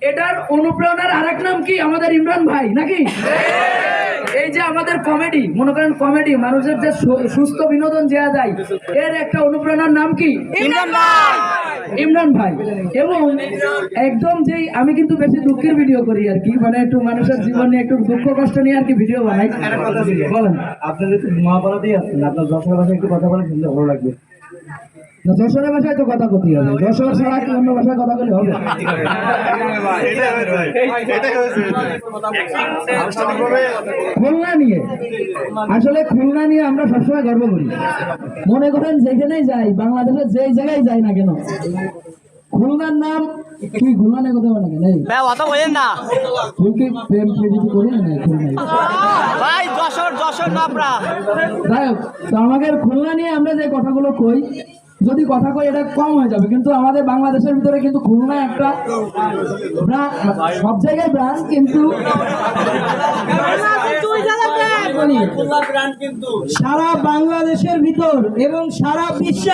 এটার অনুপ্রেরণার আরেক নাম কি আমাদের ইমরান ভাই নাকি? এই যে আমাদের কমেডি, মনে করেন কমেডি মানুষের যে সুস্থ বিনোদন দেওয়া যায়, এর একটা অনুপ্রেরণার নাম কি? ইমরান ভাই। ইমরান ভাই। এবং একদম যেই আমি কিন্তু বেশি দুঃখের ভিডিও করি আর কি, মানে একটু মানুষের জীবনে একটু দুঃখ কষ্ট নিয়ে আর কি ভিডিও বানাই। বলেন, আপনি যদি মহাভারতেই আসছেন, আপনার যশোর ভাষায় একটু কথা বলেন, শুনতে ভালো লাগবে। যশোরের ভাষায় তো কথা করতে হবে, যশোর ছাড়া কি অন্য ভাষায় কথা বলে হবে? খুলনা নিয়ে, আসলে খুলনা নিয়ে আমরা সবসময় গর্ব করি। মনে করেন যেখানেই যাই, বাংলাদেশের যেই জায়গায় যাই না কেন, খুলনার নাম কি? খুলনা নিয়ে কথা বলে নেই না তুই কি প্রেম প্রীতি করি না খুলনায়? ভাই, যশোর নাপরা। যাই হোক, তো আমাদের খুলনা নিয়ে আমরা যে কথাগুলো কই, যদি কথা কই এটা কম হয়ে যাবে, কিন্তু আমাদের বাংলাদেশের ভিতরে কিন্তু খুলনা একটা সব জায়গায় ব্রান্ড, কিন্তু সারা বাংলাদেশের ভিতর এবং সারা বিশ্বে